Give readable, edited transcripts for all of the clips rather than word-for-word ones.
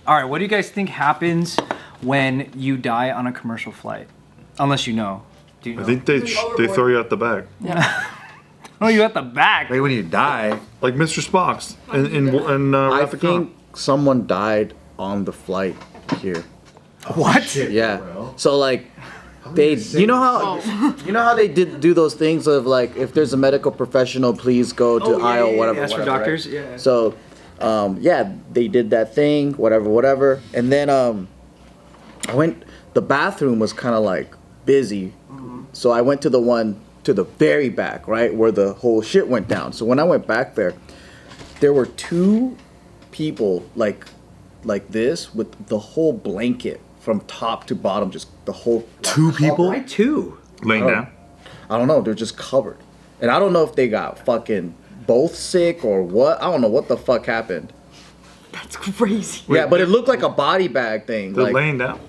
All right, what do you guys think happens when you die on a commercial flight? Unless you know. Do you know? I think they throw you out the back. Yeah. Oh, you at the back. Like when you die. Like Mr. Spock's in I think someone died on the flight here. What? Yeah. So like, you know how they do those things of like, if there's a medical professional, please go to aisle whatever. That's for doctors. Right? Yeah. So, they did that thing, whatever, and then I went. The bathroom was kind of like busy, so I went to the one to the very back, right where the whole shit went down. So when I went back there were two people like this with the whole blanket from top to bottom, just the whole Two people? Why two? laying down. I don't know, they're just covered. And I don't know if they got fucking both sick or what. I don't know what the fuck happened. That's crazy. Yeah, but it looked like a body bag thing. They're like, laying down.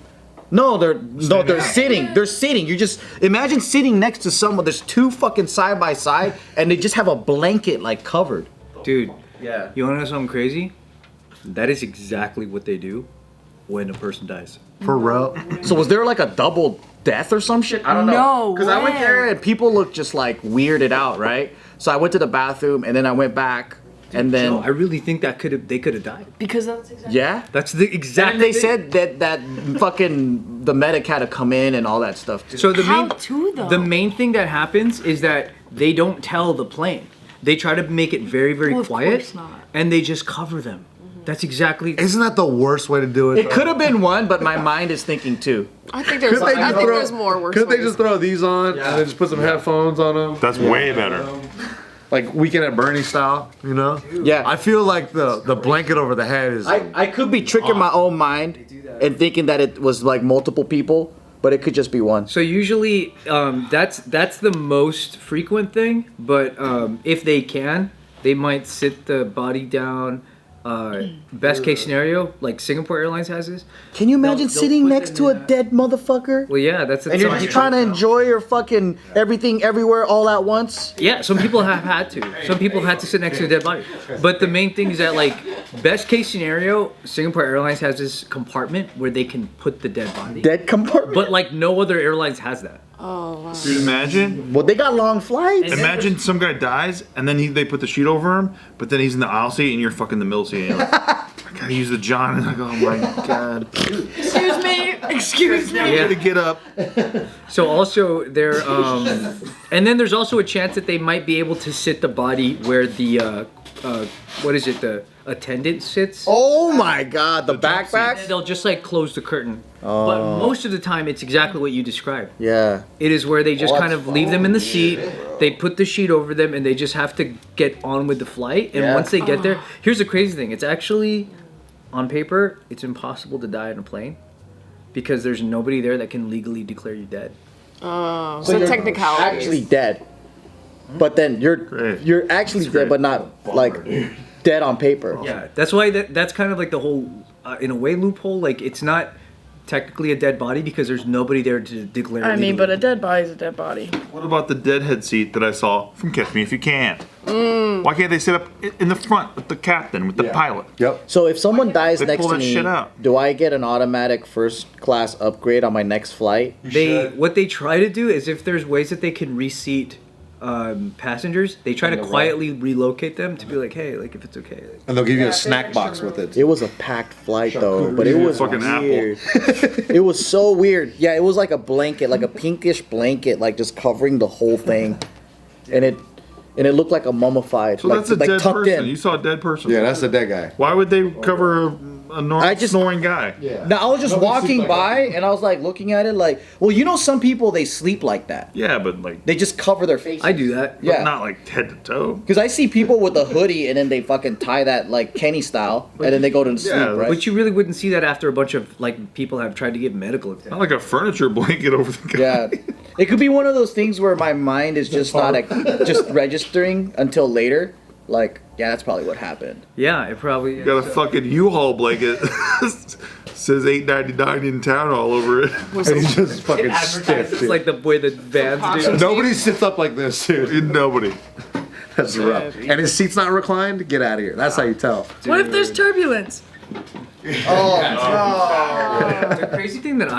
No, they're sitting. They're sitting. You just imagine sitting next to someone. There's two fucking side by side, and they just have a blanket like covered. Dude, Yeah. you want to know something crazy? That is exactly what they do when a person dies. For real? So was there like a double death or some shit? I don't know. No Because I went way. there and people looked just like weirded out, right? So I went to the bathroom and then I went back and then No, I really think they could have died. Because that's exactly. yeah. That's the exact. And they thing. said that fucking the medic had to come in and all that stuff. So the How main to, though? the main thing that happens is that they don't tell the plane. They try to make it very, very Well, of quiet, course not. and they just cover them. That's exactly. Isn't that the worst way to do it? It could have been one, but my mind is thinking two. I think there's more worse. Couldn't they ways. just throw these on and then just put some headphones on them? That's way better. Like Weekend at Bernie style, you know? Yeah. I feel like the blanket over the head is. I could be tricking my own mind and thinking that it was like multiple people, but it could just be one. So usually, that's the most frequent thing. But if they can, they might sit the body down. Best case scenario, like Singapore Airlines has this. Can you imagine They'll sitting put next them to a in dead motherfucker? Well, yeah, that's. And you're just trying to enjoy your fucking everything everywhere all at once? Yeah, some people have had to. Some people have had to sit next to a dead body. But the main thing is that, like, best case scenario, Singapore Airlines has this compartment where they can put the dead body. Dead compartment? But like no other airlines has that. Oh wow. Dude, imagine. Well, they got long flights. Imagine some guy dies and then they put the sheet over him, but then he's in the aisle seat and you're fucking the middle seat. And you're like, I gotta use the John, and like, oh my god. Excuse me. Excuse me. I gotta get up. So also there, and then there's also a chance that they might be able to sit the body where the, what is it, the attendant sits. Oh my god, the backpack? They'll just like close the curtain. But most of the time, it's exactly what you described. Yeah. It is where they just kind of leave them in the seat. They put the sheet over them, and they just have to get on with the flight. And Yeah. once they get there, here's the crazy thing: it's actually, on paper, it's impossible to die on a plane because there's nobody there that can legally declare you dead. So you're technicalities. actually dead. But then you're actually dead, but not like dead on paper. Yeah, that's why that's kind of like the whole, in a way, loophole. Like it's not technically a dead body because there's nobody there to declare. I mean, legally. but a dead body is a dead body. What about the deadhead seat that I saw from Catch Me If You Can? Why can't they sit up in the front with the captain, with the pilot? Yep. So if someone dies They next pull to that me, shit out. do I get an automatic first class upgrade on my next flight? What they try to do is if there's ways that they can reseat passengers, they try to quietly relocate them to be like, hey, like if it's okay. Like, And they'll give you a snack box with it. It was a packed flight though, but it was Fucking weird. It was so weird. Yeah, it was like a blanket, like a pinkish blanket, like just covering the whole thing, and it looked like a mummified, So like, that's a like dead tucked person. in. You saw a dead person. Yeah, that's the dead guy. Why would they cover a snoring guy? Now I was just walking by and I was like looking at it like, well, you know, some people they sleep like that. Yeah, but like, They just cover their faces. I do that. Yeah. not like head to toe. Because I see people with a hoodie and then they fucking tie that like Kenny style and then they go to sleep, Yeah, right? But you really wouldn't see that after a bunch of like people have tried to give medical attention. Not like a furniture blanket over the guy. Yeah. It could be one of those things where my mind is just not just registering until later. Like, yeah, that's probably what happened. Yeah, it probably. Got a fucking U-Haul blanket. Says $8.99 in town all over it. And he's just fucking stiff. It's like the way the vans do. Nobody sits up like this, dude. Nobody. That's rough. And his seat's not reclined? Get out of here. That's how you tell. What if there's turbulence? The crazy thing that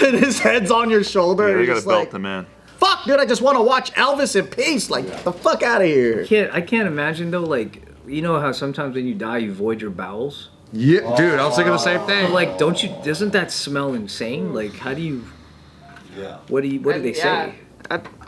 And his head's on your shoulder. Yeah, and you you're gotta just belt like, the man. fuck, dude, I just want to watch Elvis in peace. Like, the fuck out of here. I can't imagine though. Like, you know how sometimes when you die you void your bowels. Yeah, dude, I was thinking the same But thing. like, doesn't that smell insane? Like, how do you? Yeah. What do they say?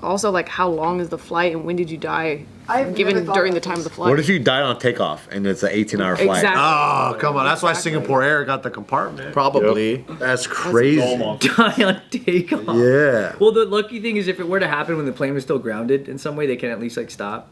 Also, like, how long is the flight and when did you die? I've Given never thought during about the time of this. the flight. What if you died on takeoff and it's an 18-hour flight? Exactly. Oh, come on. That's why Singapore Air got the compartment. Probably. That's crazy. Die on takeoff. Yeah. Well, the lucky thing is if it were to happen when the plane was still grounded in some way, they can at least like stop.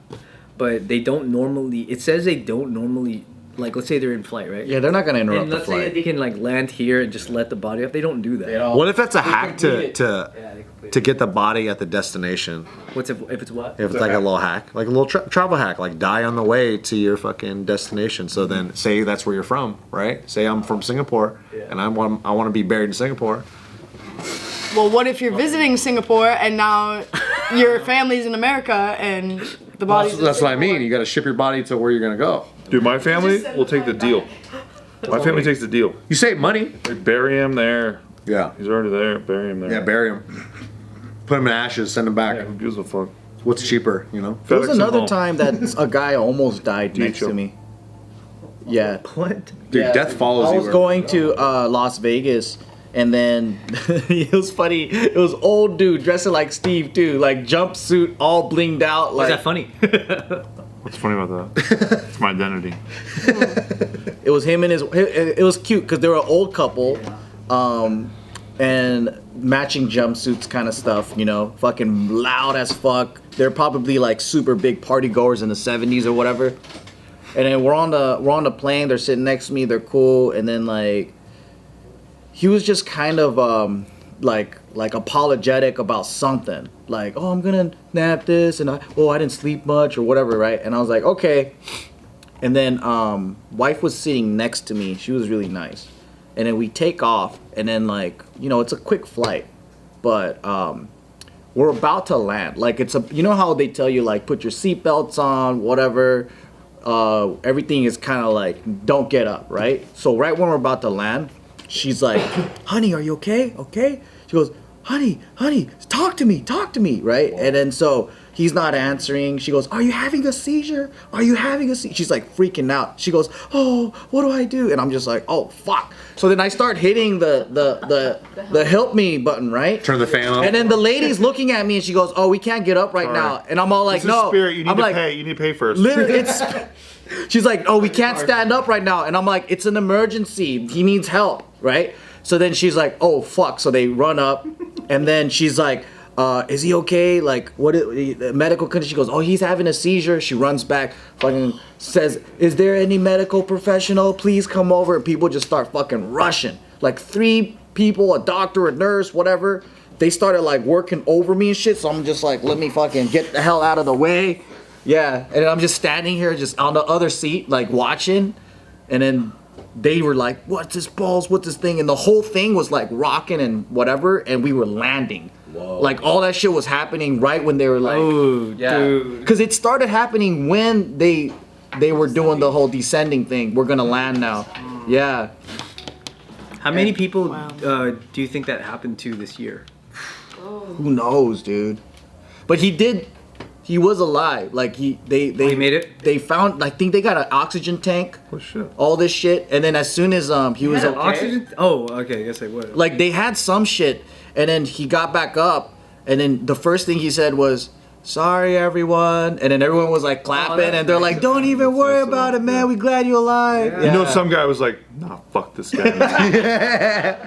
But they don't normally. It says they don't normally. Like, let's say they're in flight, right? Yeah, they're not going to interrupt And the let's say that flight. they can like land here and just let the body off. They don't do that. What if that's a hack complete to get the body at the destination? What's if it's what? If it's like a little hack, like a little travel hack, like die on the way to your fucking destination. So then, say that's where you're from, right? Say I'm from Singapore, and I want to be buried in Singapore. Well, what if you're visiting Singapore and now your family's in America and the body's That's what I mean. You got to ship your body to where you're gonna go. Dude, my family will take the deal. My family takes the deal. You save money. They bury him there. Yeah. He's already there. Bury him there. Yeah, bury him. Put him in ashes. Send him back. Yeah, who gives a fuck? What's cheaper? You know. There was FedEx him another home. time that a guy almost died next to me. Yeah. What? Dude, Yeah. death follows I you. was going to Las Vegas, and then it was funny. It was old dude dressing like Steve too, like jumpsuit, all blinged out. Why Like is that funny? What's funny about that? It's my identity. it was him and his. It was cute because they were an old couple, and matching jumpsuits kind of stuff. You know, fucking loud as fuck. They're probably like super big party goers in the '70s or whatever. And then we're on the plane. They're sitting next to me. They're cool. And then like, he was just kind of like apologetic about something. Like, oh, I'm gonna nap this, and I didn't sleep much or whatever, right? And I was like, okay. And then wife was sitting next to me. She was really nice. And then we take off, and then like, you know, it's a quick flight, but we're about to land. Like you know how they tell you like put your seatbelts on, whatever. Everything is kind of like don't get up, right? So right when we're about to land, she's like, honey, are you okay? Okay? She goes, honey, talk to me, right? And then so he's not answering. She goes, are you having a seizure? She's like freaking out. She goes, oh, what do I do? And I'm just like, oh, fuck. So then I start hitting the help me button, right? Turn the fan on. And then the lady's looking at me and she goes, oh, we can't get up right now. And I'm all like, This is no. spirit. You need I'm to like, pay. You need to pay first. literally, she's like, oh, we can't stand up right now. And I'm like, it's an emergency. He needs help, right? So then she's like, oh, fuck. So they run up. And then she's like, is he okay? Like, medical condition? She goes, oh, he's having a seizure. She runs back, fucking says, is there any medical professional? Please come over. And people just start fucking rushing. Like 3 people, a doctor, a nurse, whatever. They started like working over me and shit. So I'm just like, let me fucking get the hell out of the way. Yeah. And then I'm just standing here, just on the other seat, like watching. And then they were like, what's this balls? What's this thing? And the whole thing was like rocking and whatever. And we were landing. Whoa. Like all that shit was happening right when they were like, Oh, yeah. dude. Because it started happening when they were doing the whole descending thing. We're going to land now. Yeah. How many people do you think that happened to this year? Who knows, dude? But he was alive. Like they he made it? They found, I think they got an oxygen tank. Oh shit. All this shit. And then as soon as he was okay. Oxygen? Oh, okay. I guess I would. Like they had some shit, and then he got back up, and then the first thing he said was, sorry everyone, and then everyone was like clapping, and they're like, don't even worry about it, man, we glad you're alive. You know, some guy was like, nah, fuck this guy.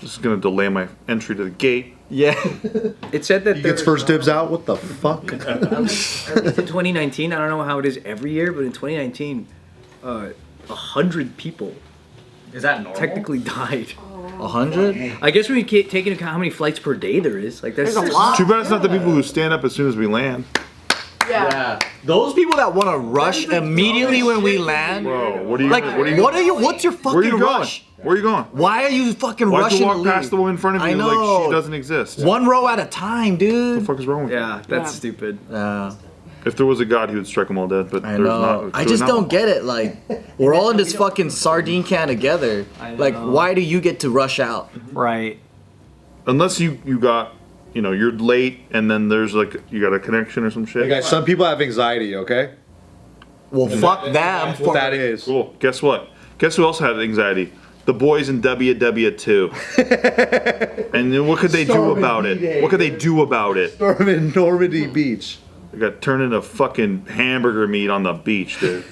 Just gonna delay my entry to the gate. Yeah. It said that He gets first dibs out. What the fuck? at least in 2019, I don't know how it is every year, but in 2019, 100 people Is that normal? technically died. 100? I guess when you take into account how many flights per day there is, like that's There's a lot. Too bad it's not the people who stand up as soon as we land. Yeah. Those people that want to rush immediately when we land. Bro, what are you? Like, what are you? what's your Where are you fucking going? rush? Where are you going? Why are you fucking Why'd rushing you to walk leave? past the woman in front of I you know. like she doesn't exist? One row at a time, What the dude. fuck is wrong with you? yeah, that's Yeah. stupid. If there was a God, he would strike them all dead. But I there's know. not. I just not don't one. get it. Like, we're all in this fucking sardine can together. Like, why do you get to rush out? Right. Unless you got, you're late and then there's like you got a connection or some shit. Hey guys, some people have anxiety. Okay. Well, fuck them. What that is. Cool. Guess what? Guess who else had anxiety? The boys in WW2. And then what could they do about it? What could they do about it? Storm in Normandy Beach. They got turned into fucking hamburger meat on the beach, dude.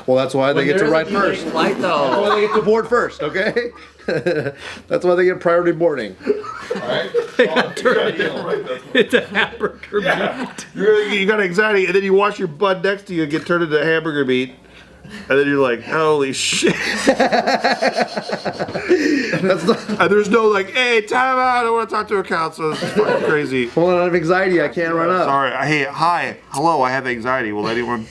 Well, that's why they get to ride first. Flight That's why though. they get to board first, okay? That's why they get priority boarding. Alright? It's a hamburger meat. You got anxiety, and then you watch your bud next to you get turned into hamburger meat. And then you're like, holy shit. And there's no like, hey, time out, I want to talk to a counselor. This is fucking crazy. Well, I have anxiety, I can't run up. Sorry, hey, hi, hello, I have anxiety. Will anyone?